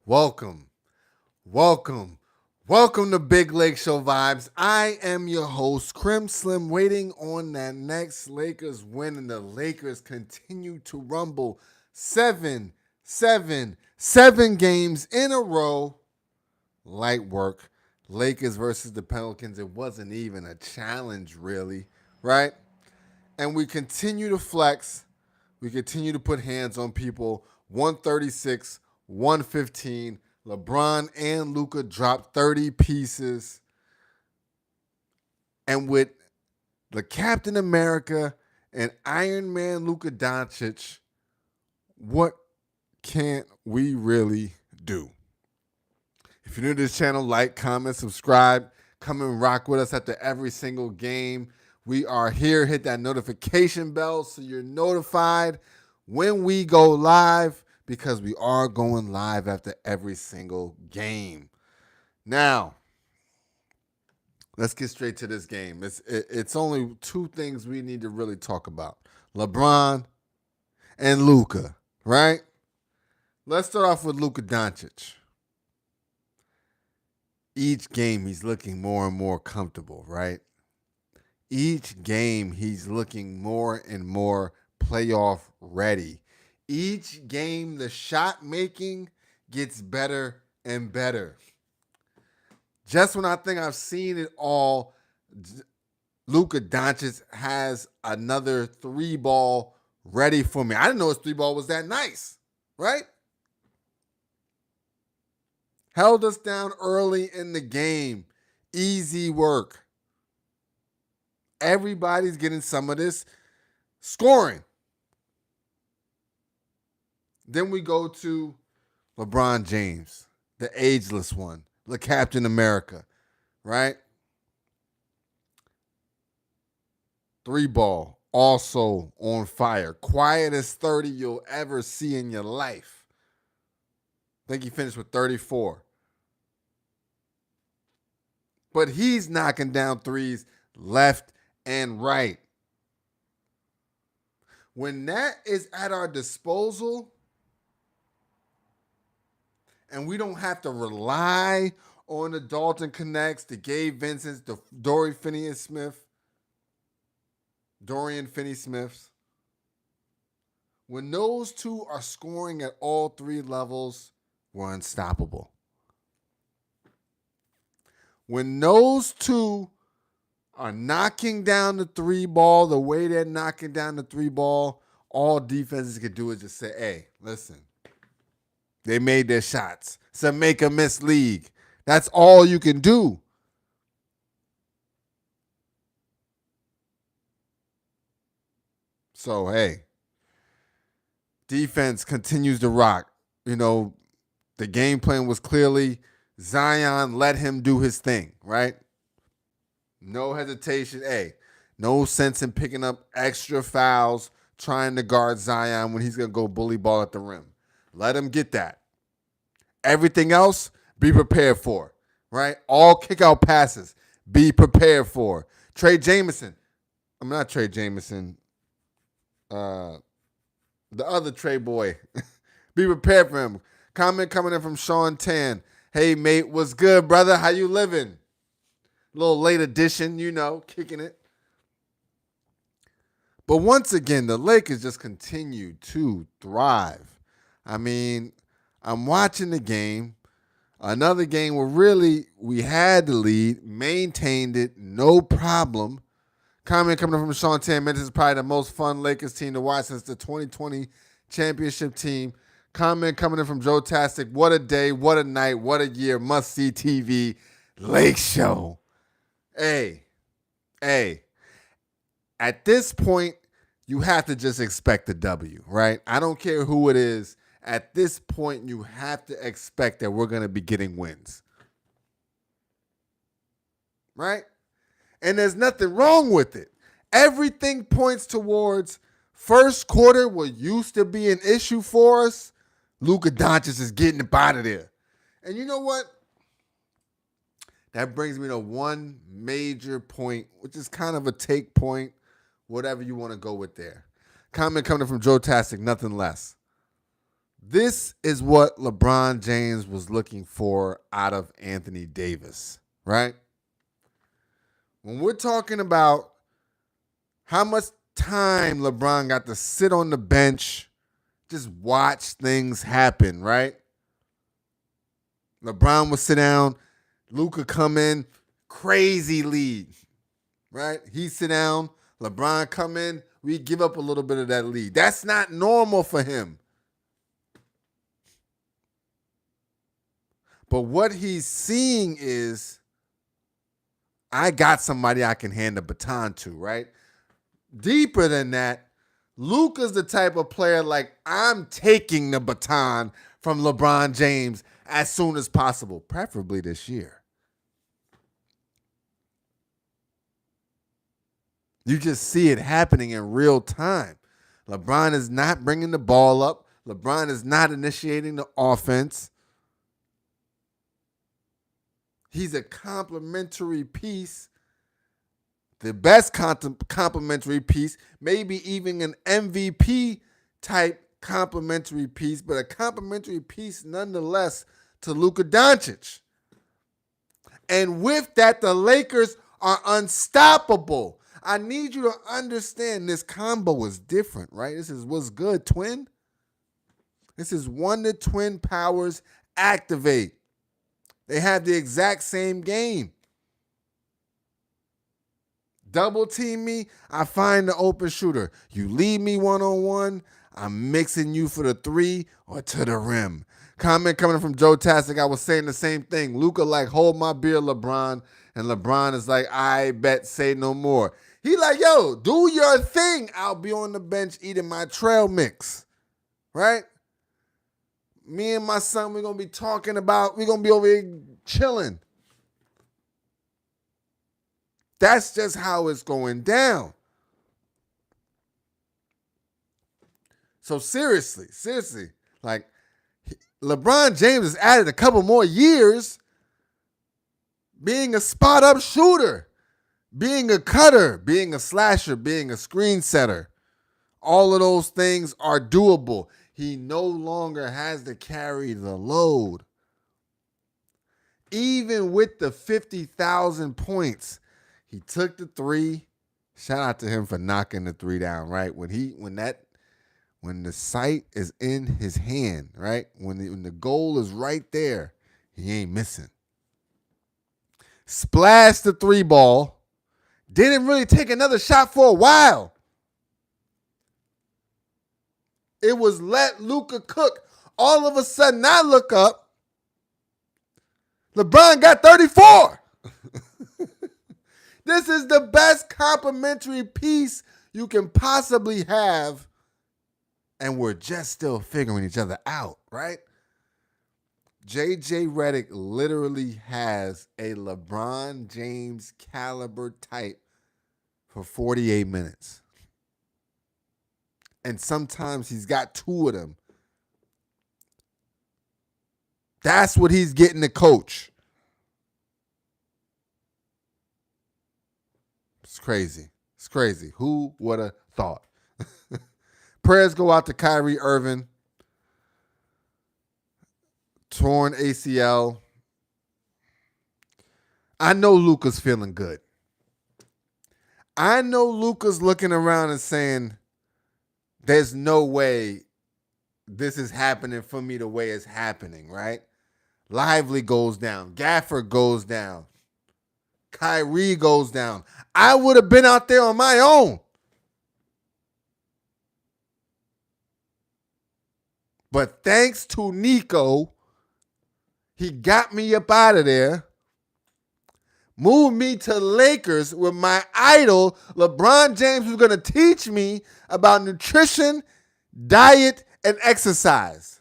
Welcome, welcome, welcome to Big Lake Show Vibes. I am your host, Crim Slim, waiting on that next Lakers win, and the Lakers continue to rumble seven games in a row. Light work. Lakers versus the Pelicans. It wasn't even a challenge, really, right? And we continue to flex. We continue to put hands on people. 136, 115. LeBron and Luka dropped 30 pieces. And with the Captain America and Iron Man Luka Doncic, what can't we really do? If you're new to this channel, like, comment, subscribe. Come and rock with us after every single game. We are here. Hit that notification bell so you're notified when we go live, because we are going live after every single game. Now, let's get straight to this game. It's only two things we need to really talk about: LeBron and Luka, right? Let's start off with Luka Doncic. Each game he's looking more and more comfortable, right? Each game he's looking more and more playoff ready. Each game the shot making gets better and better. Just when I think I've seen it all, Luka Doncic has another three ball ready for me. I didn't know his three ball was that nice, right? Held us down early in the game. Easy work. Everybody's getting some of this scoring. Then we go to LeBron James, the ageless one, the Captain America, right? Three ball, also on fire. Quietest 30 you'll ever see in your life. I think he finished with 34. But he's knocking down threes left and right. When that is at our disposal, and we don't have to rely on the Dalton Connects, the Gabe Vincents, the Dorian Finney-Smiths. When those two are scoring at all three levels, we're unstoppable. When those two are knocking down the three ball the way they're knocking down the three ball, all defenses can do is just say, hey, listen, they made their shots. It's a make or miss league. That's all you can do. So, hey, defense continues to rock. You know, the game plan was clearly Zion, let him do his thing, right? No hesitation. Hey, no sense in picking up extra fouls trying to guard Zion when he's going to go bully ball at the rim. Let him get that. Everything else, be prepared for, right? All kick-out passes, be prepared for. Trey Jameson. I'm not Trey Jameson. The other Trey boy. Be prepared for him. Comment coming in from Sean Tan. Hey, mate, what's good, brother? How you living? Little late edition, kicking it. But once again, the Lakers just continue to thrive. I mean, I'm watching the game. Another game where really we had the lead, maintained it, no problem. Comment coming from Sean Tan. This is probably the most fun Lakers team to watch since the 2020 championship team. Comment coming in from Joe Tastic. What a day, what a night, what a year. Must-see TV. Lake Show. Hey. At this point, you have to just expect a W, right? I don't care who it is. At this point, you have to expect that we're going to be getting wins. Right? And there's nothing wrong with it. Everything points towards first quarter, what used to be an issue for us, Luka Doncic is getting up out of there. And you know what? That brings me to one major point, which is kind of a take point, whatever you want to go with there. Comment coming from Joe Tastic, nothing less. This is what LeBron James was looking for out of Anthony Davis, right? When we're talking about how much time LeBron got to sit on the bench, just watch things happen, right? LeBron would sit down, Luka come in, crazy lead, right? He sit down, LeBron come in, we give up a little bit of that lead. That's not normal for him. But what he's seeing is, I got somebody I can hand the baton to, right? Deeper than that, Luka's the type of player like, I'm taking the baton from LeBron James as soon as possible, preferably this year. You just see it happening in real time. LeBron is not bringing the ball up. LeBron is not initiating the offense. He's a complementary piece, the best complementary piece, maybe even an MVP type complementary piece, but a complementary piece nonetheless to Luka Doncic. And with that, the Lakers are unstoppable. I need you to understand this combo is different, right? This is what's good, twin. This is wonder twin powers activate. They have the exact same game. Double team me, I find the open shooter. You leave me one-on-one, I'm mixing you for the three or to the rim. Comment coming from Joe Tastic. I was saying the same thing. Luka like, hold my beer, LeBron. And LeBron is like, I bet, say no more. He like, yo, do your thing. I'll be on the bench eating my trail mix. Right? Me and my son, we're going to be talking about, we're going to be over here chilling. That's just how it's going down. So seriously, like, LeBron James has added a couple more years being a spot-up shooter, being a cutter, being a slasher, being a screen setter. All of those things are doable. He no longer has to carry the load. Even with the 50,000 points, he took the three. Shout out to him for knocking the three down, right? When the sight is in his hand, right? When the goal is right there, he ain't missing. Splashed the three ball. Didn't really take another shot for a while. It was let Luka cook. All of a sudden, I look up. LeBron got 34. This is the best complimentary piece you can possibly have. And we're just still figuring each other out, right? JJ Redick literally has a LeBron James caliber type for 48 minutes. And sometimes he's got two of them. That's what he's getting to coach. It's crazy. It's crazy. Who would have thought? Prayers go out to Kyrie Irving. Torn ACL. I know Luka's feeling good. I know Luka's looking around and saying, there's no way this is happening for me the way it's happening, right? Lively goes down. Gafford goes down. Kyrie goes down. I would have been out there on my own. But thanks to Nico, he got me up out of there, moved me to Lakers with my idol, LeBron James, who's going to teach me about nutrition, diet, and exercise.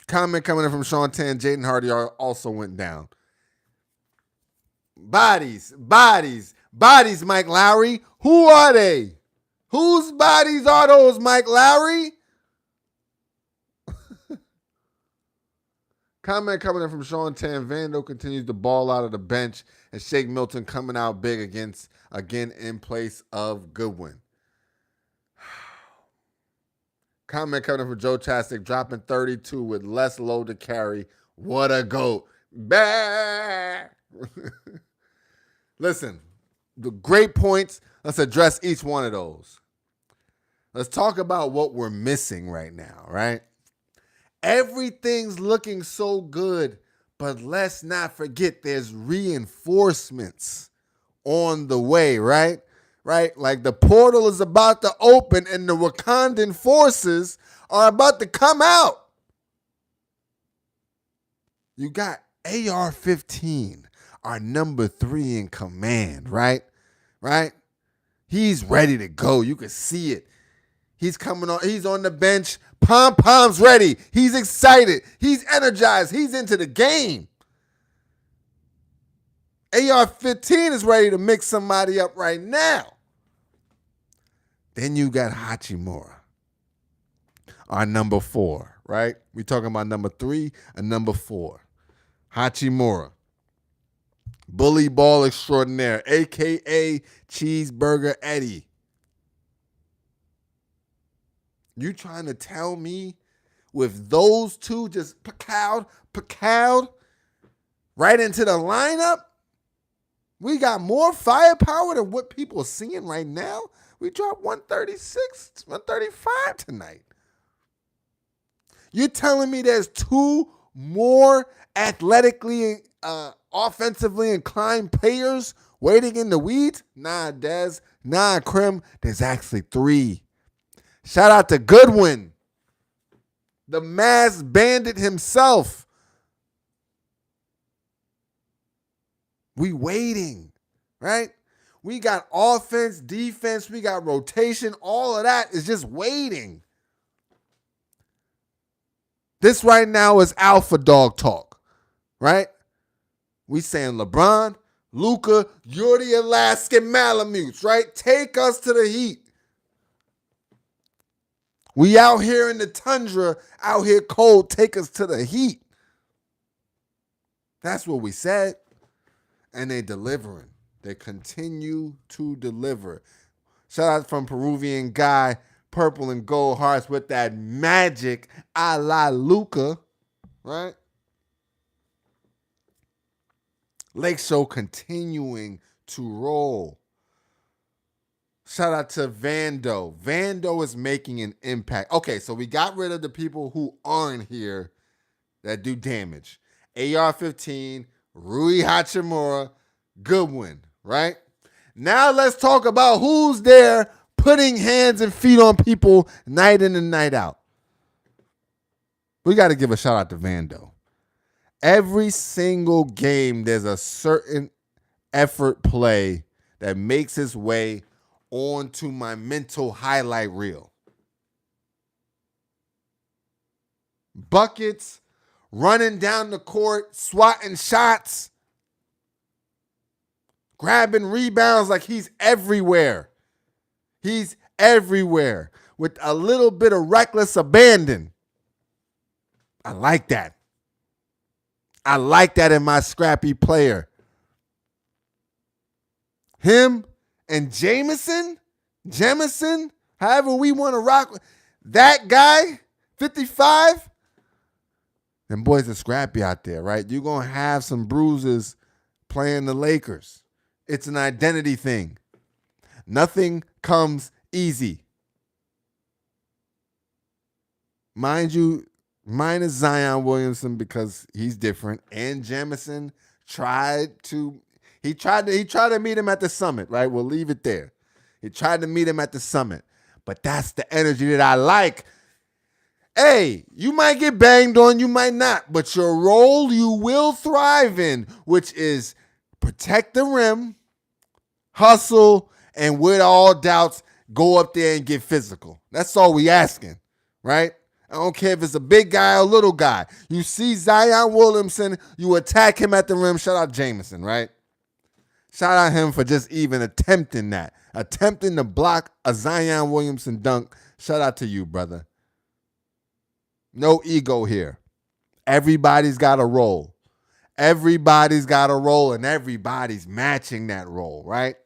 Comment coming in from Sean Tan. Jaden Hardy also went down. Bodies, Mike Lowry. Who are they? Whose bodies are those, Mike Lowry? Comment coming in from Sean Tan. Vando continues to ball out of the bench, and Shake Milton coming out big again in place of Goodwin. Comment coming from Joe Chastic, dropping 32 with less load to carry. What a goat. Bah! Listen, the great points. Let's address each one of those. Let's talk about what we're missing right now, right? Everything's looking so good, but let's not forget there's reinforcements on the way, right? Right? Like the portal is about to open and the Wakandan forces are about to come out. You got AR-15, our number 3 in command, right? Right? He's ready to go. You can see it. He's coming on. He's on the bench. Pom-pom's ready. He's excited. He's energized. He's into the game. AR-15 is ready to mix somebody up right now. Then you got Hachimura, our number 4, right? We're talking about number 3 and number 4. Hachimura, bully ball extraordinaire, a.k.a. Cheeseburger Eddie. You trying to tell me with those two just pacowed right into the lineup, we got more firepower than what people are seeing right now? We dropped 136, 135 tonight. You're telling me there's 2 more athletically, offensively inclined players waiting in the weeds? Nah, Dez. Nah, Krim. There's actually 3. Shout out to Goodwin, the masked bandit himself. We waiting, right? We got offense, defense, we got rotation. All of that is just waiting. This right now is alpha dog talk, right? We saying LeBron, Luka, you're the Alaskan Malamutes, right? Take us to the Heat. We out here in the tundra, out here cold, take us to the Heat. That's what we said. And they delivering. They continue to deliver. Shout out from Peruvian guy, purple and gold hearts with that magic a la Luka, right? Lake Show continuing to roll. Shout out to Vando. Vando is making an impact. Okay, so we got rid of the people who aren't here that do damage. AR-15, Rui Hachimura, Goodwin, right? Now let's talk about who's there putting hands and feet on people night in and night out. We got to give a shout out to Vando. Every single game, there's a certain effort play that makes its way onto my mental highlight reel. Buckets, running down the court, swatting shots, grabbing rebounds like he's everywhere. He's everywhere with a little bit of reckless abandon. I like that. I like that in my scrappy player. Him and Jamison, however we want to rock, that guy, 55, them boys are scrappy out there, right? You're going to have some bruises playing the Lakers. It's an identity thing. Nothing comes easy. Mind you, mine is Zion Williamson because he's different. And Jamison tried to meet him at the summit, right? We'll leave it there. He tried to meet him at the summit. But that's the energy that I like. Hey, you might get banged on, you might not, but your role you will thrive in, which is protect the rim, hustle, and with all doubts, go up there and get physical. That's all we asking, right? I don't care if it's a big guy or a little guy. You see Zion Williamson, you attack him at the rim. Shout out Jameson, right? Shout out him for just even attempting that. Attempting to block a Zion Williamson dunk. Shout out to you, brother. No ego here. Everybody's got a role. Everybody's got a role, and everybody's matching that role, right?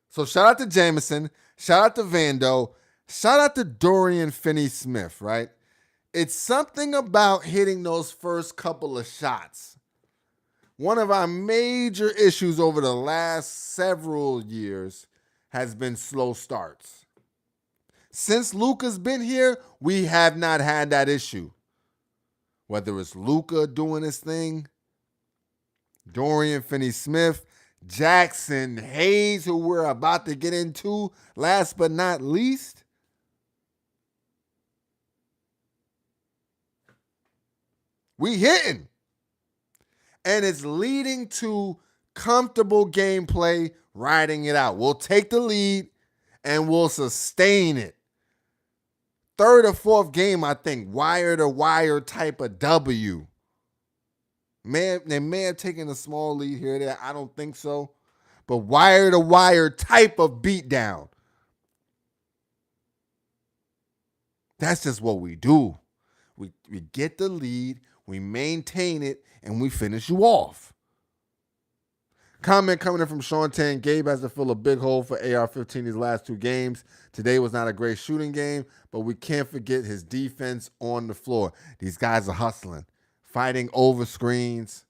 So shout out to Jameson. Shout out to Vando. Shout out to Dorian Finney-Smith, right? It's something about hitting those first couple of shots. One of our major issues over the last several years has been slow starts. Since Luka's been here, we have not had that issue. Whether it's Luka doing his thing, Dorian Finney-Smith, Jackson Hayes, who we're about to get into, last but not least. We hitting. And it's leading to comfortable gameplay, riding it out. We'll take the lead and we'll sustain it. Third or fourth game, I think, wire to wire type of W. They may have taken a small lead here or there. I don't think so. But wire to wire type of beatdown. That's just what we do. We get the lead, we maintain it, and we finish you off. Comment coming in from Sean Tan. Gabe has to fill a big hole for AR-15 these last two games. Today was not a great shooting game, but we can't forget his defense on the floor. These guys are hustling, fighting over screens,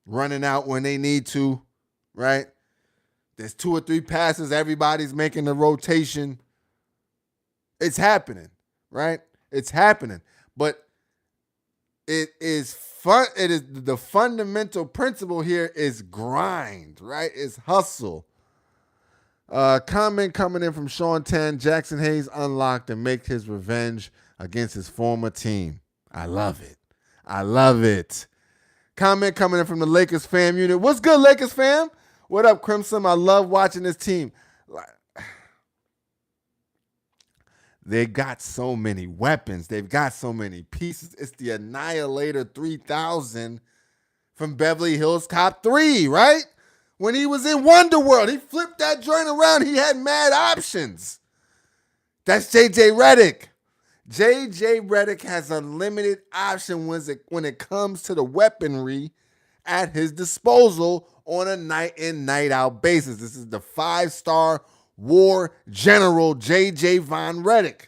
running out when they need to, right? There's 2 or 3 passes. Everybody's making the rotation. It's happening, right? It's happening. But it is fun. It is the fundamental principle here is grind, right? It's hustle. Comment coming in from Sean Tan. Jackson Hayes unlocked and make his revenge against his former team. I love it. I love it. Comment coming in from the Lakers fam unit. What's good, Lakers fam? What up, Crimson? I love watching this team. They got so many weapons. They've got so many pieces. It's the Annihilator 3000 from Beverly Hills Cop 3, right? When he was in Wonderworld, he flipped that joint around. He had mad options. That's J.J. Redick. J.J. Redick has unlimited option when it comes to the weaponry at his disposal on a night in, night out basis. This is the 5-star War General J.J. Von Redick.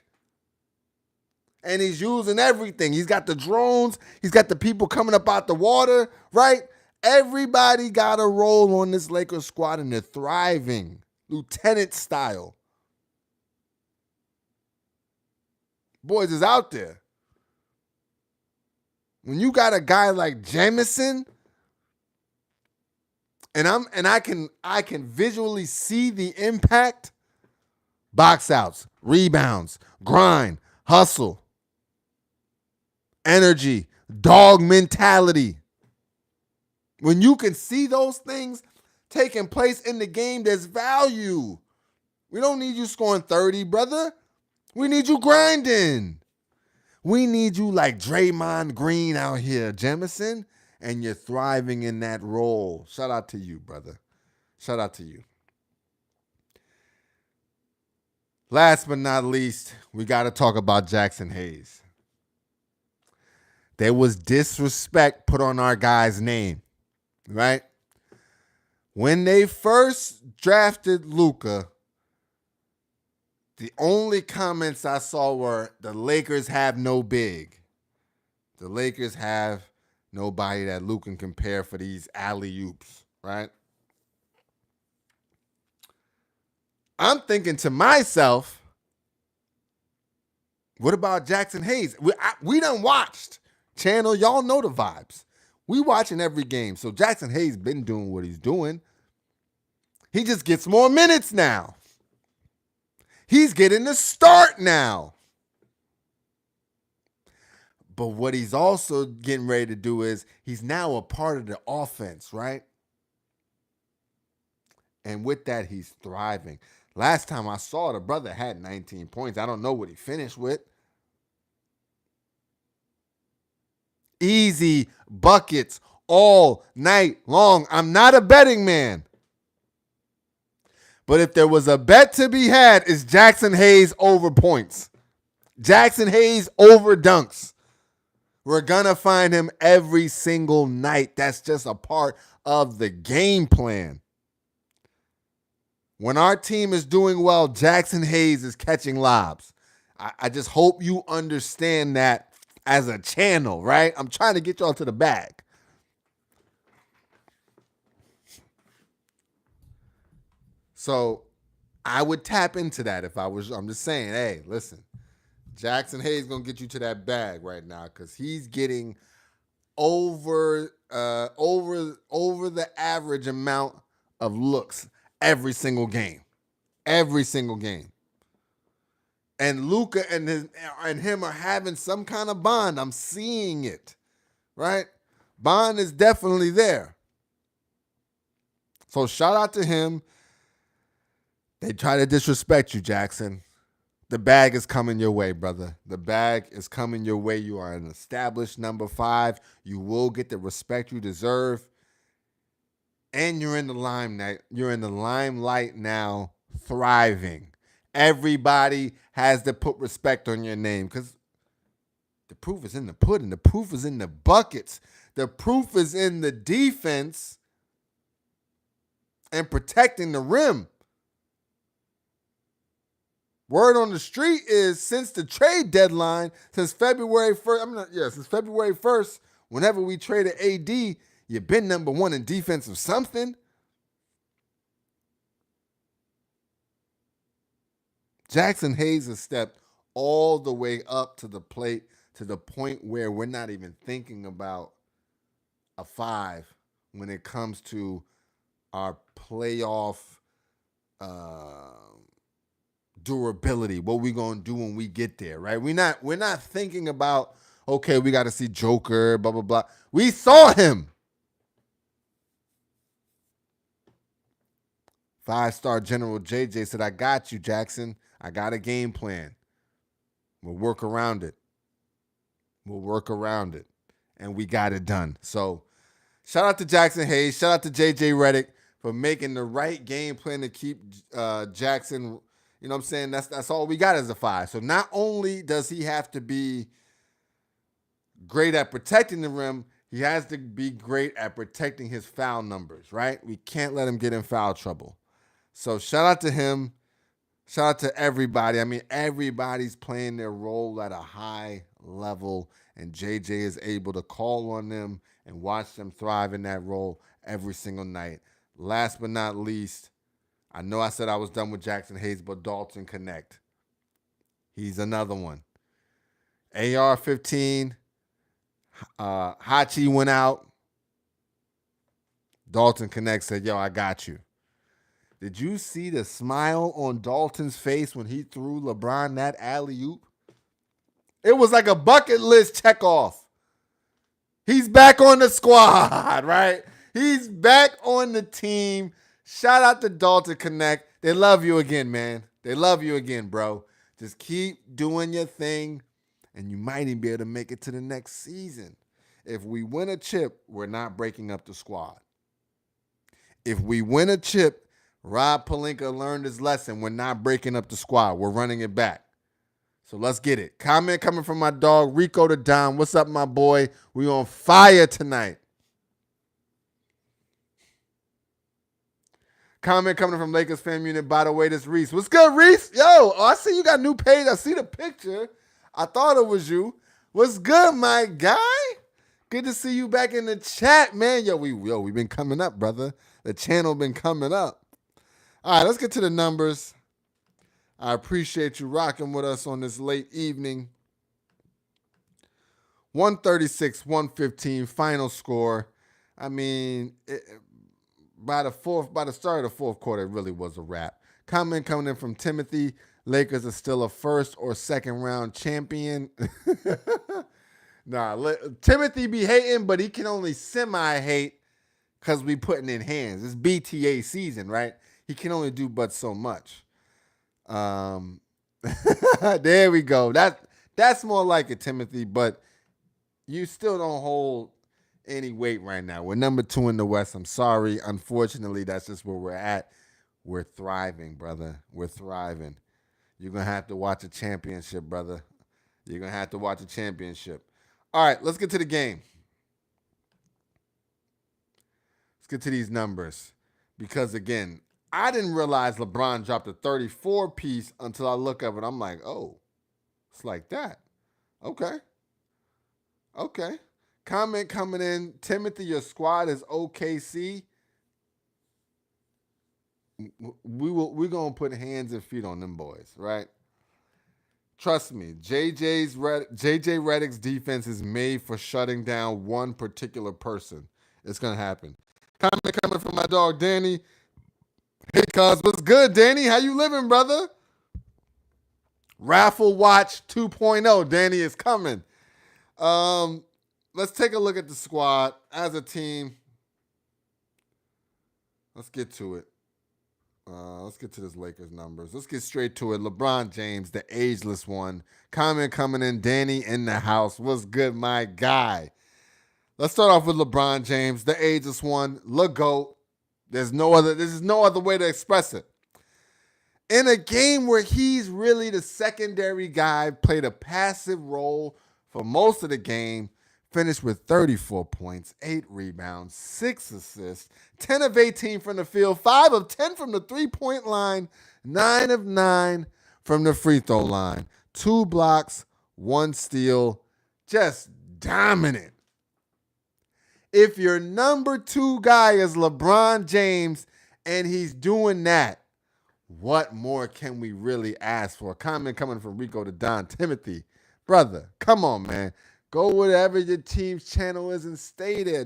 And he's using everything. He's got the drones. He's got the people coming up out the water, right? Everybody got a role on this Lakers squad, and they're thriving. Lieutenant style. Boys is out there. When you got a guy like Jamison, and I can visually see the impact. Box outs, rebounds, grind, hustle, energy, dog mentality. When you can see those things taking place in the game, there's value. We don't need you scoring 30, brother. We need you grinding. We need you like Draymond Green out here, Jamison. And you're thriving in that role. Shout out to you, brother. Shout out to you. Last but not least, we got to talk about Jackson Hayes. There was disrespect put on our guy's name, right? When they first drafted Luka, the only comments I saw were, the Lakers have no big. The Lakers have nobody that Luka can compare for these alley-oops, right? I'm thinking to myself, what about Jackson Hayes? We done watched. Channel, y'all know the vibes. We watching every game. So Jackson Hayes been doing what he's doing. He just gets more minutes now. He's getting the start now. But what he's also getting ready to do is he's now a part of the offense, right? And with that, he's thriving. Last time I saw the brother had 19 points. I don't know what he finished with. Easy buckets all night long. I'm not a betting man. But if there was a bet to be had, it's Jackson Hayes over points. Jackson Hayes over dunks. We're going to find him every single night. That's just a part of the game plan. When our team is doing well, Jackson Hayes is catching lobs. I just hope you understand that as a channel, right? I'm trying to get y'all to the bag. So I would tap into that if I was. I'm just saying, hey, listen, Jackson Hayes gonna get you to that bag right now because he's getting over the average amount of looks every single game. Every single game. And Luka and him are having some kind of bond. I'm seeing it. Right? Bond is definitely there. So shout out to him. They try to disrespect you, Jackson. The bag is coming your way, brother. The bag is coming your way. You are an established number 5. You will get the respect you deserve. And you're in the limelight. You're in the limelight now, thriving. Everybody has to put respect on your name because the proof is in the pudding. The proof is in the buckets. The proof is in the defense and protecting the rim. Word on the street is since the trade deadline, since February 1st, since February 1st, whenever we traded AD, you've been number 1 in defensive something. Jackson Hayes has stepped all the way up to the plate to the point where we're not even thinking about a 5 when it comes to our playoff durability, what we gonna do when we get there, right? We're not thinking about, okay, we got to see Joker, blah blah blah. We saw him. 5-star General JJ said, "I got you, Jackson. I got a game plan. We'll work around it. And we got it done." So, shout out to Jackson Hayes. Shout out to JJ Redick for making the right game plan to keep Jackson. You know what I'm saying? That's all we got as a 5. So not only does he have to be great at protecting the rim, he has to be great at protecting his foul numbers, right? We can't let him get in foul trouble. So shout out to him. Shout out to everybody. I mean, everybody's playing their role at a high level, and JJ is able to call on them and watch them thrive in that role every single night. Last but not least, I know I said I was done with Jackson Hayes, but Dalton Connect. He's another one. AR-15. Hachi went out. Dalton Connect said, yo, I got you. Did you see the smile on Dalton's face when he threw LeBron that alley-oop? It was like a bucket list check off. He's back on the squad, right? He's back on the team. Shout out to Dalton Connect. They love you again, man. They love you again, bro. Just keep doing your thing, and you might even be able to make it to the next season. If we win a chip, we're not breaking up the squad. If we win a chip, Rob Pelinka learned his lesson. We're not breaking up the squad. We're running it back. So let's get it. Comment coming from my dog, Rico the Dom. What's up, my boy? We on fire tonight. Comment coming from Lakers fan unit. By the way, this Reese. What's good, Reese? Yo, I see you got a new page. I see the picture. I thought it was you. What's good, my guy? Good to see you back in the chat, man. We been coming up, brother. The channel been coming up. All right, let's get to the numbers. I appreciate you rocking with us on this late evening. 136-115 final score. I mean, by the start of the fourth quarter, it really was a wrap. Comment coming in from Timothy. Lakers are still a first or second round champion. Timothy be hating, but he can only semi-hate because we putting in hands. It's BTA season, right? He can only do but so much. There we go. That's more like it, Timothy, but you still don't hold any weight right now. We're number 2 in the West. I'm sorry. Unfortunately, that's just where we're at. We're thriving, brother. We're thriving. You're going to have to watch a championship, brother. You're going to have to watch a championship. All right, let's get to the game. Let's get to these numbers. Because, again, I didn't realize LeBron dropped a 34 piece until I look up it. I'm like, oh, it's like that. Okay. Okay. Comment coming in. Timothy, your squad is OKC. We're gonna put hands and feet on them boys, right? Trust me, JJ Redick's defense is made for shutting down one particular person. It's gonna happen. Comment coming from my dog Danny. Hey, cuz, what's good, Danny? How you living, brother? Raffle Watch 2.0. Danny is coming. Let's take a look at the squad as a team. Let's get to it. Let's get to this Lakers numbers. Let's get straight to it. LeBron James, the ageless one. Comment coming in. Danny in the house. What's good, my guy? Let's start off with LeBron James, the ageless one. LeGoat. This is no other way to express it. In a game where he's really the secondary guy, played a passive role for most of the game, finished with 34 points, 8 rebounds, 6 assists, 10 of 18 from the field, 5 of 10 from the three-point line, 9 of 9 from the free throw line, 2 blocks, 1 steal, just dominant. If your number 2 guy is LeBron James and he's doing that, what more can we really ask for? A comment coming from Rico to Don Timothy. Brother, come on, man. Go whatever your team's channel is and stay there.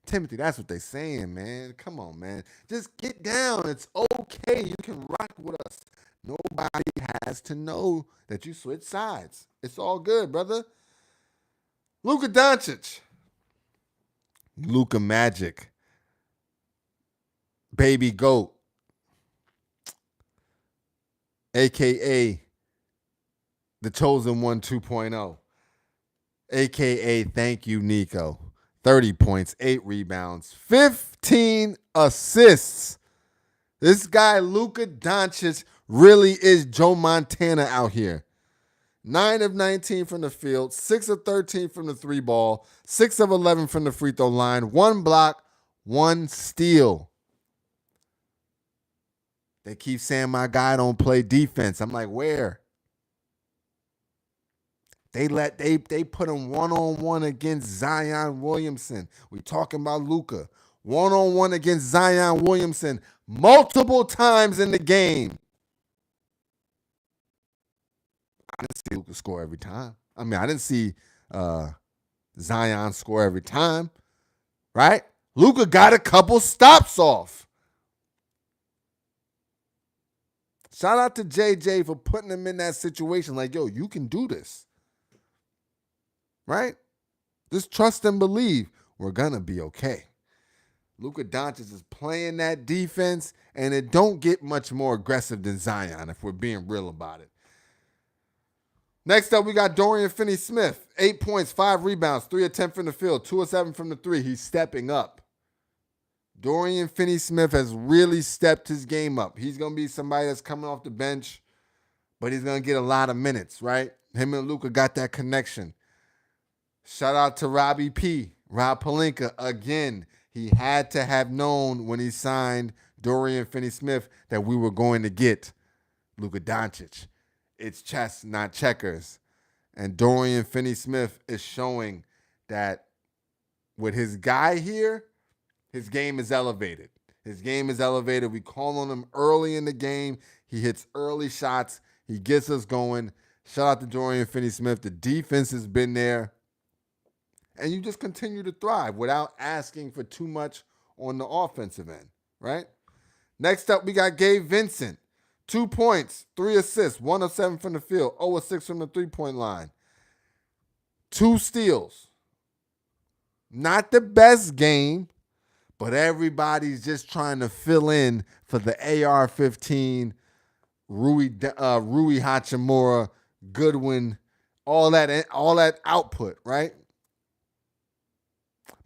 Timothy, that's what they saying, man. Come on, man. Just get down. It's okay. You can rock with us. Nobody has to know that you switch sides. It's all good, brother. Luka Doncic. Luka Magic. Baby Goat. A.K.A. the Chosen One 2.0. A.K.A. thank you, Nico. 30 points, 8 rebounds, 15 assists. This guy, Luka Doncic, really is Joe Montana out here. 9 of 19 from the field, 6 of 13 from the 3-ball, 6 of 11 from the free throw line, 1 block, 1 steal. They keep saying my guy don't play defense. I'm like, where? They put him one-on-one against Zion Williamson. We talking about Luka. One-on-one against Zion Williamson multiple times in the game. I didn't see Luka score every time. I mean, I didn't see Zion score every time, right? Luka got a couple stops off. Shout out to JJ for putting him in that situation. Like, yo, you can do this. Right? Just trust and believe we're going to be okay. Luka Doncic is playing that defense, and it don't get much more aggressive than Zion if we're being real about it. Next up, we got Dorian Finney-Smith. 8 points, 5 rebounds, 3 of 10 from the field, 2 of 7 from the 3. He's stepping up. Dorian Finney-Smith has really stepped his game up. He's going to be somebody that's coming off the bench, but he's going to get a lot of minutes, right? Him and Luka got that connection. Shout out to Robbie P. Rob Pelinka. Again, he had to have known when he signed Dorian Finney-Smith that we were going to get Luka Doncic. It's chess, not checkers. And Dorian Finney-Smith is showing that with his guy here, his game is elevated. His game is elevated. We call on him early in the game. He hits early shots. He gets us going. Shout out to Dorian Finney-Smith. The defense has been there. And you just continue to thrive without asking for too much on the offensive end, right? Next up, we got Gabe Vincent. 2 points, 3 assists, 1 of 7 from the field, 0 of 6 from the three-point line. 2 steals. Not the best game, but everybody's just trying to fill in for the AR-15, Rui Hachimura, Goodwin, all that output, right?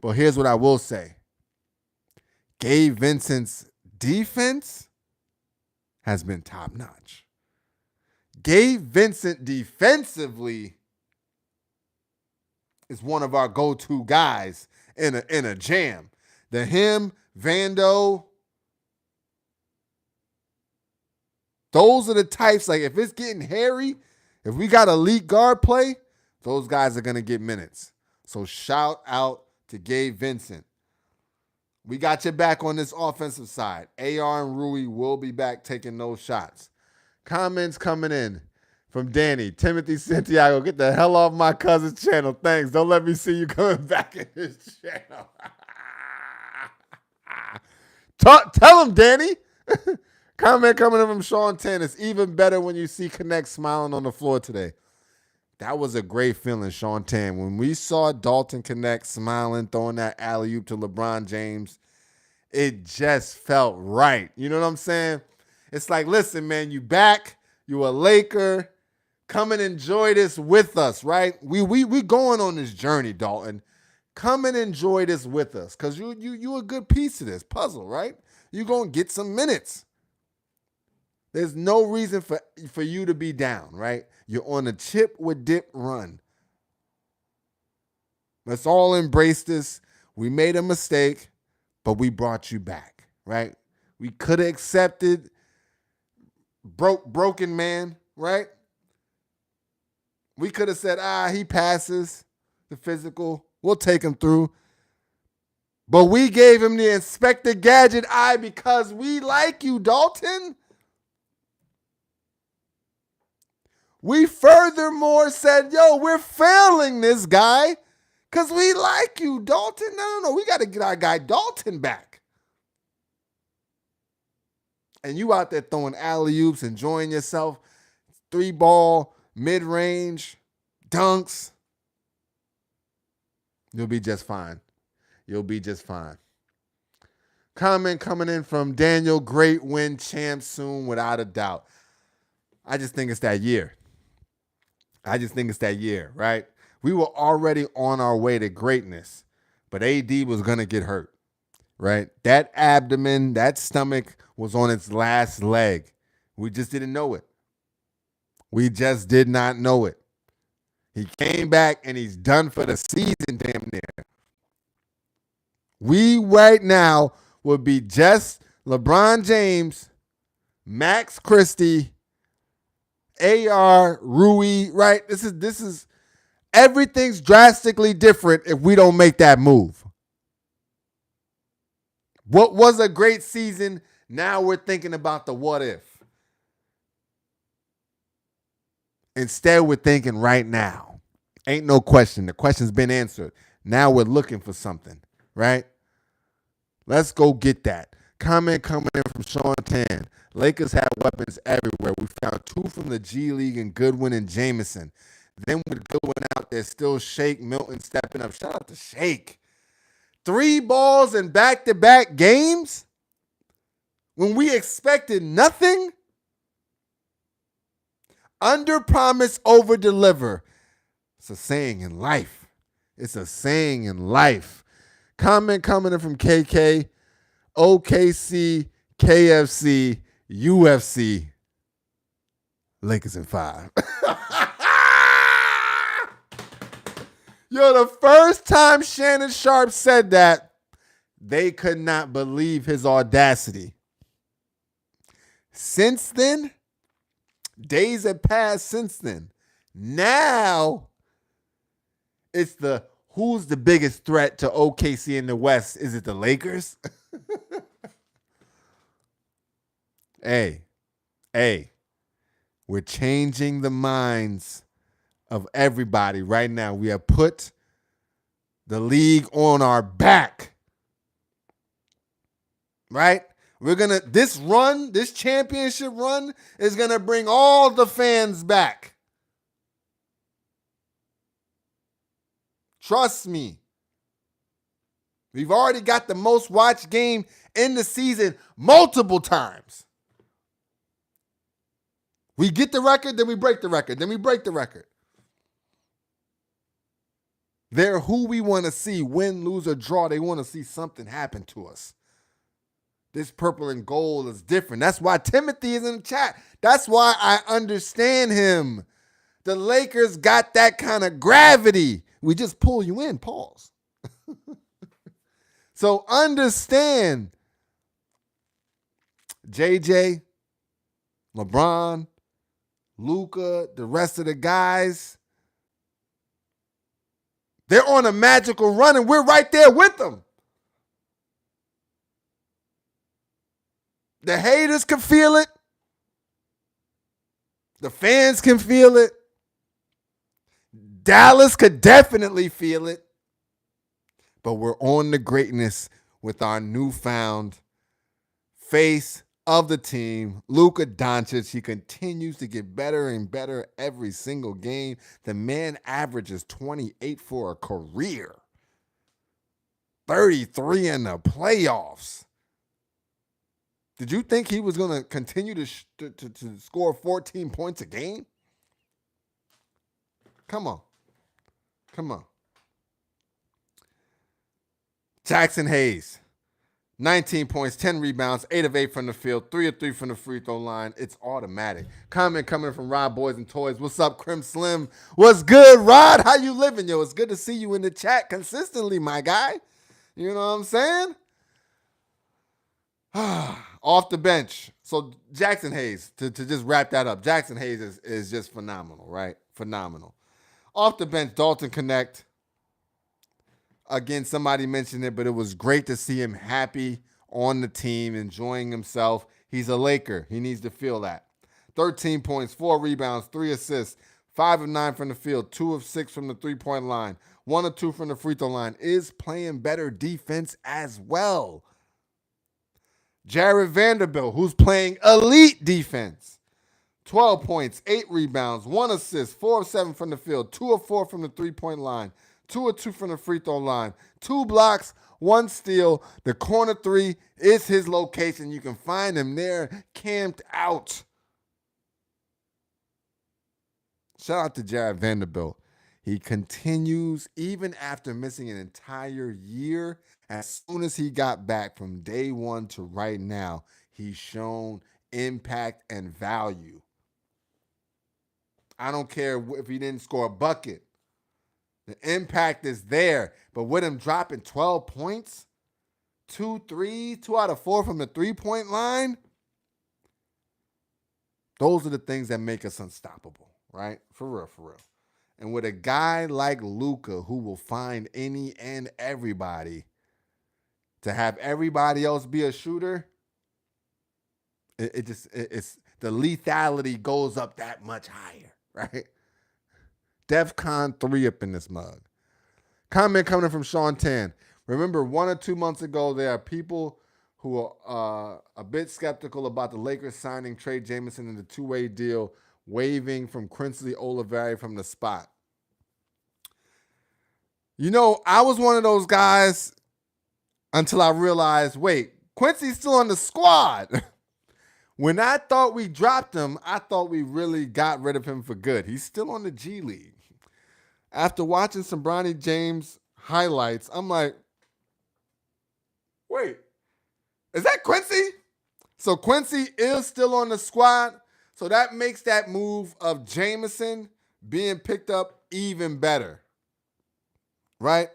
But here's what I will say. Gabe Vincent's defense has been top-notch. Gabe Vincent defensively is one of our go-to guys in a jam. Him, Vando, Those are the types, like if it's getting hairy, if we got elite guard play, those guys are going to get minutes. So shout out to Gabe Vincent. We got your back on this offensive side. AR and Rui will be back taking those shots. Comments coming in from Danny. Timothy Santiago, get the hell off my cousin's channel. Thanks. Don't let me see you coming back in his channel. Tell him, Danny. Comment coming in from Sean 10. It's even better when you see Connect smiling on the floor today. That was a great feeling, Sean 10. When we saw Dalton Connect smiling, throwing that alley-oop to LeBron James, it just felt right. You know what I'm saying? It's like, listen, man, you back. You a Laker. Come and enjoy this with us, right? We going on this journey, Dalton. Come and enjoy this with us because you a good piece of this puzzle, right? You're going to get some minutes. There's no reason for you to be down, right? You're on a chip with dip run. Let's all embrace this. We made a mistake, but we brought you back, right? We could have accepted broken man, right? We could have said, he passes the physical. We'll take him through. But we gave him the Inspector Gadget eye because we like you, Dalton. We furthermore said, we're failing this guy because we like you, Dalton. No. We got to get our guy Dalton back. And you out there throwing alley-oops, enjoying yourself, 3-ball, mid-range, dunks. You'll be just fine. You'll be just fine. Comment coming in from Daniel, great win, champ soon, without a doubt. I just think it's that year. Right? We were already on our way to greatness, but AD was going to get hurt, right? That abdomen, that stomach was on its last leg. We just didn't know it. We just did not know it. He came back and he's done for the season damn near. We right now would be just LeBron James, Max Christie, AR, Rui, right? This is everything's drastically different if we don't make that move. What was a great season, now we're thinking about the what if. Instead, we're thinking right now. Ain't no question. The question's been answered. Now we're looking for something, right? Let's go get that. Comment coming in from Sean 10. Lakers have weapons everywhere. We found 2 from the G League in Goodwin and Jameson. Then with Goodwin out there, still Shake, Milton stepping up. Shout out to Shake. 3 balls in back-to-back games when we expected nothing. Under promise, over deliver. It's a saying in life. Comment coming in from KK, OKC, KFC, UFC, Lakers in 5. The first time Shannon Sharp said that, they could not believe his audacity. Since then, days have passed since then. Now, it's who's the biggest threat to OKC in the West? Is it the Lakers? Hey, we're changing the minds of everybody right now. We have put the league on our back. Right? This championship run is going to bring all the fans back. Trust me. We've already got the most watched game in the season multiple times. We get the record, then we break the record, then we break the record. They're who we want to see win, lose, or draw. They want to see something happen to us. This purple and gold is different. That's why Timothy is in the chat. That's why I understand him. The Lakers got that kind of gravity. We just pull you in, pause. So understand, JJ, LeBron, Luka, the rest of the guys, they're on a magical run, and we're right there with them. The haters can feel it. The fans can feel it. Dallas could definitely feel it. But we're on the greatness with our newfound face of the team, Luka Doncic. He continues to get better and better every single game. The man averages 28 for a career, 33 in the playoffs. Did you think he was going to continue to score 14 points a game? Come on. Come on. Jackson Hayes, 19 points, 10 rebounds, 8 of 8 from the field, 3 of 3 from the free throw line. It's automatic. Comment coming from Rod Boys and Toys. What's up, Crim Slim? What's good, Rod? How you living, yo? It's good to see you in the chat consistently, my guy. You know what I'm saying? Off the bench. So Jackson Hayes, to just wrap that up, Jackson Hayes is just phenomenal, right? Phenomenal. Off the bench, Dalton Connect. Again, somebody mentioned it, but it was great to see him happy on the team, enjoying himself. He's a Laker. He needs to feel that. 13 points, 4 rebounds, 3 assists, 5 of 9 from the field, 2 of 6 from the three-point line, 1 of 2 from the free throw line. Is playing better defense as well. Jared Vanderbilt, who's playing elite defense. 12 points, 8 rebounds, 1 assist, 4 of 7 from the field, 2 of 4 from the three-point line, 2 of 2 from the free throw line, 2 blocks, 1 steal. The corner 3 is his location. You can find him there, camped out. Shout out to Jared Vanderbilt. He continues, even after missing an entire year, as soon as he got back from day one to right now, he's shown impact and value. I don't care if he didn't score a bucket. The impact is there. But with him dropping 12 points, 2 threes, 2 out of 4 from the three-point line, those are the things that make us unstoppable, right? For real, for real. And with a guy like Luka, who will find any and everybody, to have everybody else be a shooter, it's the lethality goes up that much higher, right? DEFCON 3 up in this mug. Comment coming from Sean Tan. Remember, 1 or 2 months ago, there are people who are a bit skeptical about the Lakers signing Trey Jameson in the two-way deal, waving from Quincy Olivari from the spot. You know, I was one of those guys until I realized, wait, Quincy's still on the squad. When I thought we dropped him, I thought we really got rid of him for good. He's still on the G League. After watching some Bronny James highlights, I'm like, wait, is that Quincy? So Quincy is still on the squad. So that makes that move of Jameson being picked up even better. Right?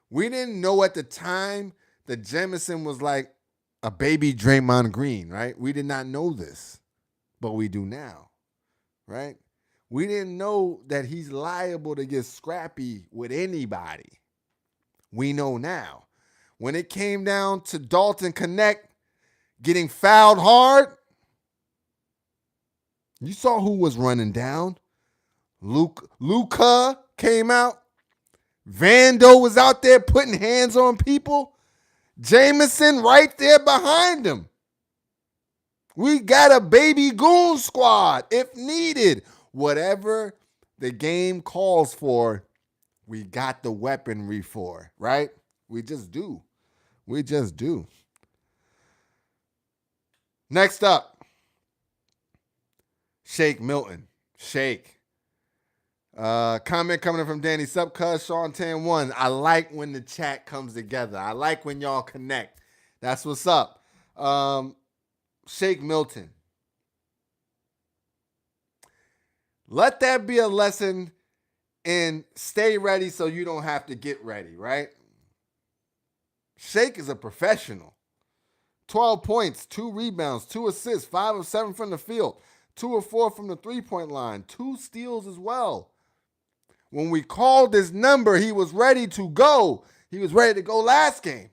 We didn't know at the time that Jameson was like a baby Draymond Green, right? We did not know this, but we do now, right? We didn't know that he's liable to get scrappy with anybody. We know now. When it came down to Dalton Connect getting fouled hard, you saw who was running down. Luka came out. Vando was out there putting hands on people. Jameson right there behind him. We got a baby goon squad if needed. Whatever the game calls for, we got the weaponry for, right? We just do. We just do. Next up, Shake Milton. Shake. Comment coming in from Danny Subcuz, Sean Tan 1. I like when the chat comes together. I like when y'all connect. That's what's up. Shake Milton. Let that be a lesson in stay ready so you don't have to get ready, right? Shake is a professional. 12 points, 2 rebounds, 2 assists, 5 of 7 from the field, 2 of 4 from the three-point line, 2 steals as well. When we called his number, he was ready to go. He was ready to go last game.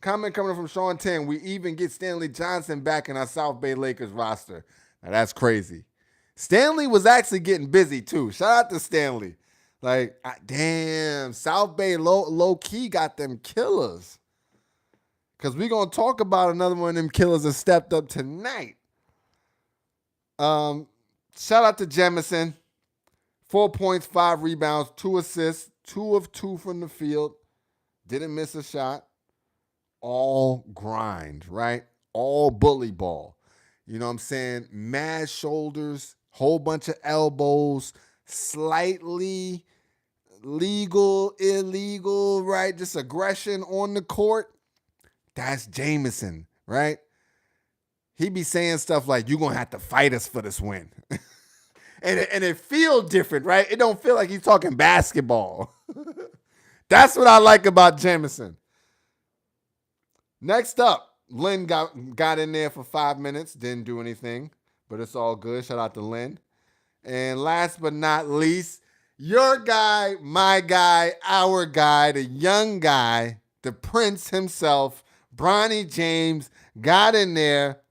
Comment coming from Sean 10. We even get Stanley Johnson back in our South Bay Lakers roster. Now that's crazy. Stanley was actually getting busy too. Shout out to Stanley. Like, damn, South Bay low key got them killers. Because we're going to talk about another one of them killers that stepped up tonight. Shout out to Jemison. 4 points, 5 rebounds, 2 assists, 2 of 2 from the field. Didn't miss a shot. All grind, right? All bully ball. You know what I'm saying? Mad shoulders, whole bunch of elbows, slightly legal, illegal, right? Just aggression on the court. That's Jameson, right? He be saying stuff like, you're going to have to fight us for this win. and it feel different, right? It don't feel like he's talking basketball. That's what I like about Jameson. Next up, Lynn got in there for 5 minutes. Didn't do anything, but it's all good. Shout out to Lynn. And last but not least, your guy, my guy, our guy, the young guy, the prince himself, Bronny James, got in there.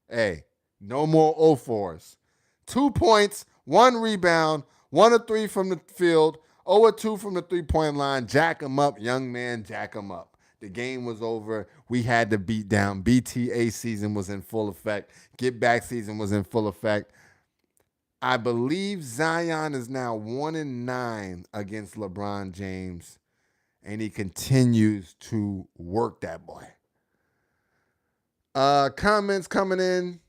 Hey, no more 0-4s. 2 points, 1 rebound, 1 of 3 from the field, 0 of 2 from the three-point line. Jack him up, young man, jack him up. The game was over. We had to beat down. BTA season was in full effect. Get back season was in full effect. I believe Zion is now 1-9 against LeBron James, and he continues to work that boy. Comments coming in.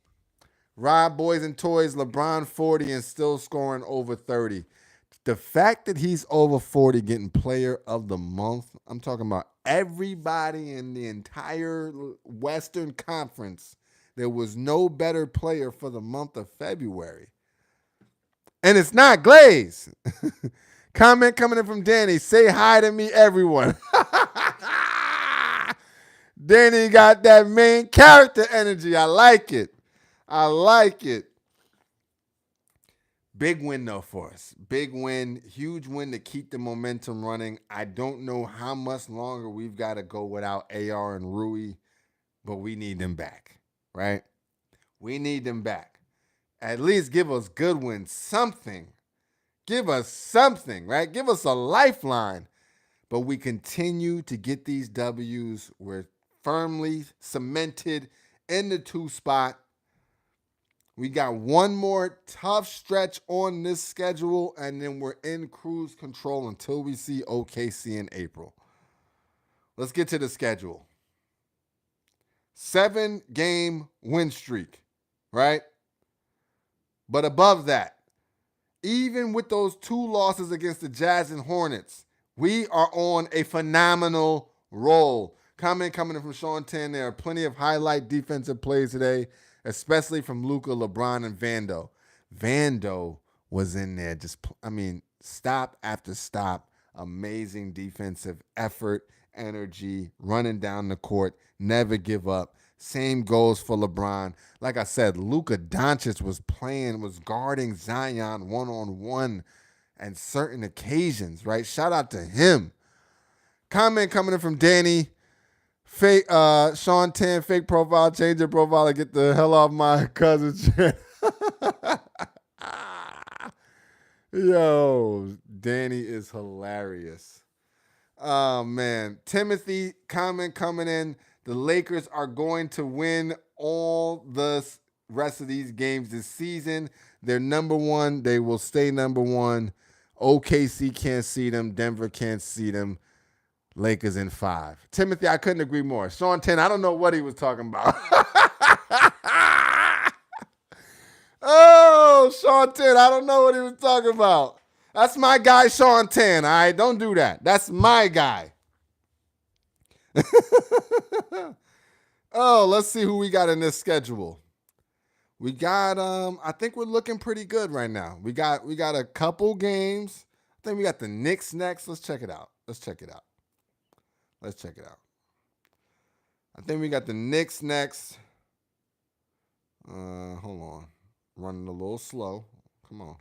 Rob Boys and Toys, LeBron 40 and still scoring over 30. The fact that he's over 40 getting player of the month, I'm talking about everybody in the entire Western Conference. There was no better player for the month of February. And it's not Glaze. Comment coming in from Danny. Say hi to me, everyone. Danny got that main character energy. I like it. I like it. Big win, though, for us. Big win. Huge win to keep the momentum running. I don't know how much longer we've got to go without AR and Rui, but we need them back, right? We need them back. At least give us good wins, something. Give us something, right? Give us a lifeline. But we continue to get these W's. We're firmly cemented in the 2 spot. We got one more tough stretch on this schedule, and then we're in cruise control until we see OKC in April. Let's get to the schedule. 7-game win streak, right? But above that, even with those 2 losses against the Jazz and Hornets, we are on a phenomenal roll. Comment coming in from Sean 10. There are plenty of highlight defensive plays today, especially from Luka, LeBron, and Vando. Vando was in there stop after stop. Amazing defensive effort, energy, running down the court, never give up. Same goes for LeBron. Like I said, Luka Doncic was guarding Zion one-on-one at certain occasions, right? Shout out to him. Comment coming in from Danny. Fake Sean 10, fake profile, change your profile and get the hell off my cousin's channel. Yo, Danny is hilarious. Oh, man. Timothy, comment coming in. The Lakers are going to win all the rest of these games this season. They're number 1. They will stay number 1. OKC can't see them. Denver can't see them. Lakers in 5. Timothy, I couldn't agree more. Sean 10, I don't know what he was talking about. Oh, Sean 10, I don't know what he was talking about. That's my guy, Sean 10. All right, don't do that. That's my guy. Oh, let's see who we got in this schedule. We got, I think we're looking pretty good right now. We got a couple games. I think we got the Knicks next. Let's check it out. I think we got the Knicks next. Hold on. Running a little slow. Come on.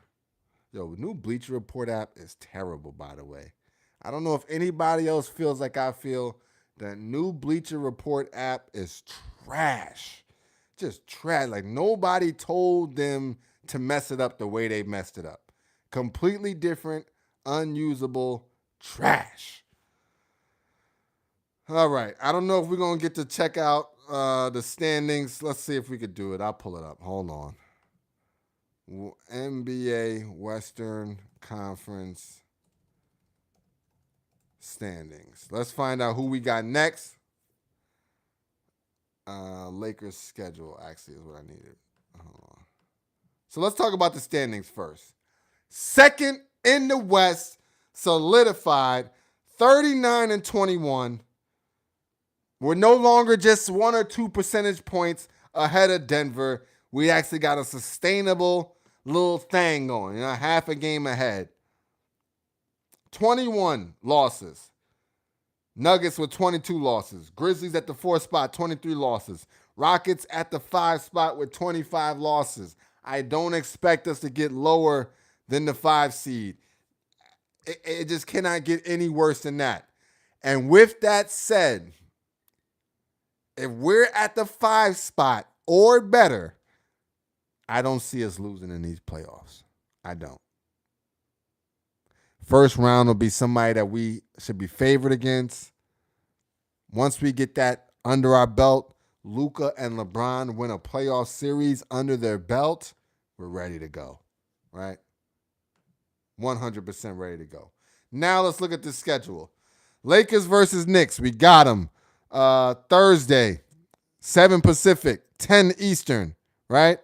Yo, new Bleacher Report app is terrible, by the way. I don't know if anybody else feels like I feel. The new Bleacher Report app is trash. Just trash. Like nobody told them to mess it up the way they messed it up. Completely different, unusable trash. All right. I don't know if we're going to get to check out the standings. Let's see if we could do it. I'll pull it up. Hold on. NBA Western Conference standings. Let's find out who we got next. Lakers schedule actually is what I needed. Hold on. So let's talk about the standings first. Second in the West, solidified, 39-21. We're no longer just 1 or 2 percentage points ahead of Denver. We actually got a sustainable little thing going, half a game ahead. 21 losses. Nuggets with 22 losses. Grizzlies at the 4 spot, 23 losses. Rockets at the 5 spot with 25 losses. I don't expect us to get lower than the 5 seed. It just cannot get any worse than that. And with that said, if we're at the 5 spot or better, I don't see us losing in these playoffs. I don't. First round will be somebody that we should be favored against. Once we get that under our belt, Luka and Lebron win a playoff series under their belt, we're ready to go, right? 100% ready to go. Now let's look at the schedule. Lakers versus Knicks. We got them Thursday, 7 Pacific, 10 Eastern, right?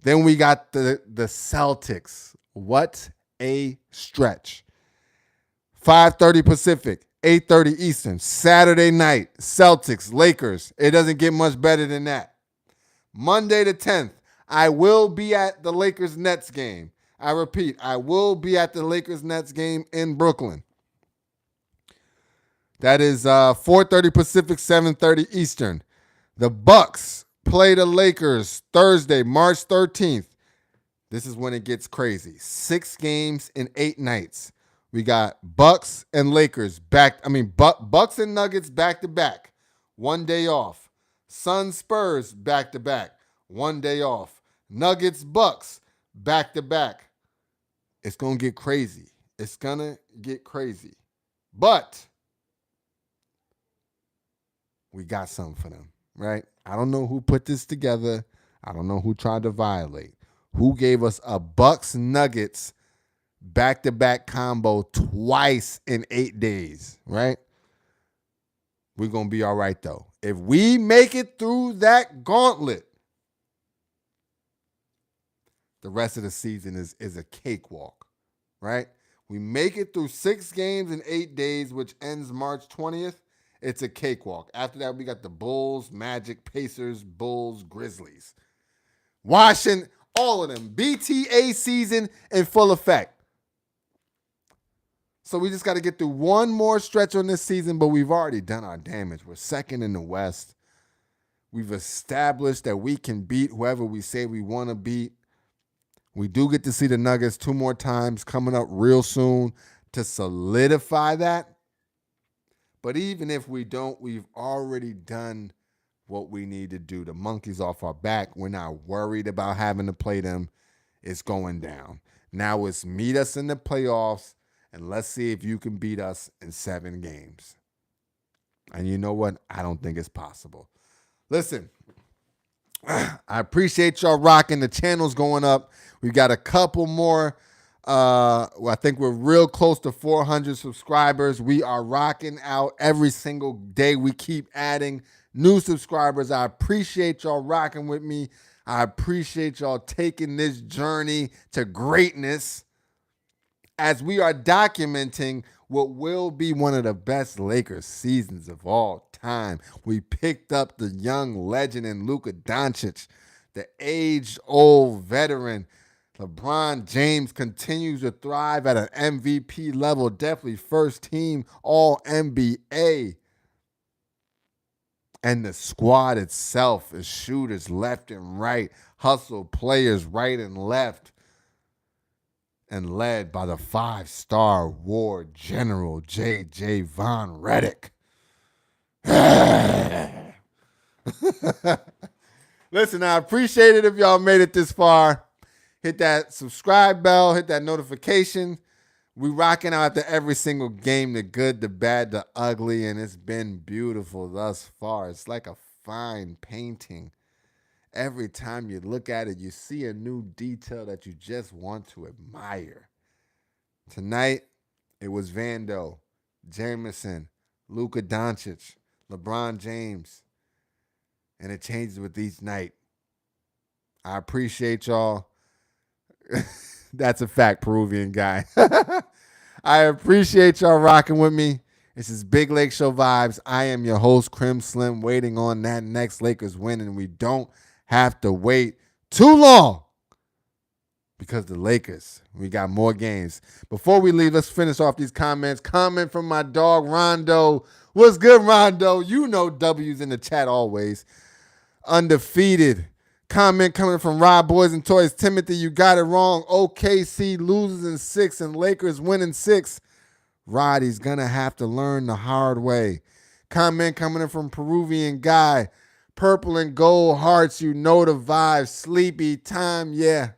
Then we got the Celtics. What a stretch. 5:30 Pacific, 8:30 Eastern. Saturday night, Celtics, Lakers. It doesn't get much better than that. Monday the 10th, I will be at the Lakers-Nets game. I repeat, I will be at the Lakers-Nets game in Brooklyn. That is 4:30 Pacific, 7:30 Eastern. The Bucks play the Lakers Thursday, March 13th. This is when it gets crazy. 6 games in 8 nights. We got Bucks and Lakers Bucks and Nuggets back to back. 1 day off. Suns Spurs back to back. 1 day off. Nuggets Bucks back to back. It's going to get crazy. It's going to get crazy. But we got something for them, right? I don't know who put this together. I don't know who tried to violate. Who gave us a Bucks Nuggets back-to-back combo twice in 8 days, right? We're going to be all right, though. If we make it through that gauntlet, the rest of the season is a cakewalk, right? We make it through 6 games in 8 days, which ends March 20th. It's a cakewalk. After that, we got the Bulls, Magic, Pacers, Bulls, Grizzlies. Washington, all of them. BTA season in full effect. So we just got to get through one more stretch on this season, but we've already done our damage. We're second in the West. We've established that we can beat whoever we say we want to beat. We do get to see the Nuggets 2 more times coming up real soon to solidify that. But even if we don't, we've already done what we need to do. The monkey's off our back. We're not worried about having to play them. It's going down. Now it's meet us in the playoffs, and let's see if you can beat us in 7 games. And you know what? I don't think it's possible. Listen, I appreciate y'all rocking. The channel's going up. We've got a couple more. I think we're real close to 400 subscribers. We are rocking out every single day. We keep adding new subscribers. I appreciate y'all rocking with me. I appreciate y'all taking this journey to greatness as we are documenting what will be one of the best Lakers seasons of all time. We picked up the young legend in Luka Doncic, the age-old veteran. LeBron James continues to thrive at an MVP level, definitely first team All-NBA. And the squad itself is shooters left and right, hustle players right and left, and led by the 5-star war general J.J. Von Redick. Listen, I appreciate it if y'all made it this far. Hit that subscribe bell, hit that notification. We rocking out after every single game, the good, the bad, the ugly, and it's been beautiful thus far. It's like a fine painting. Every time you look at it, you see a new detail that you just want to admire. Tonight, it was Vando, Jameson, Luka Doncic, LeBron James, and it changes with each night. I appreciate y'all. That's a fact, Peruvian guy. I appreciate y'all rocking with me. This is Big Lake Show Vibes. I am your host, Crim Slim, waiting on that next Lakers win, and we don't have to wait too long because the Lakers, we got more games. Before we leave, let's finish off these comments. Comment from my dog, Rondo. What's good, Rondo? You know W's in the chat always. Undefeated. Comment coming from Rob Boys and Toys. Timothy, you got it wrong. OKC loses in 6 and Lakers win in 6. Roddy's going to have to learn the hard way. Comment coming in from Peruvian Guy. Purple and gold hearts, you know the vibe. Sleepy time, yeah.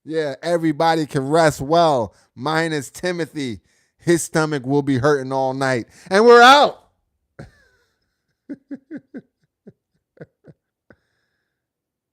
Yeah, everybody can rest well. Minus Timothy. His stomach will be hurting all night. And we're out.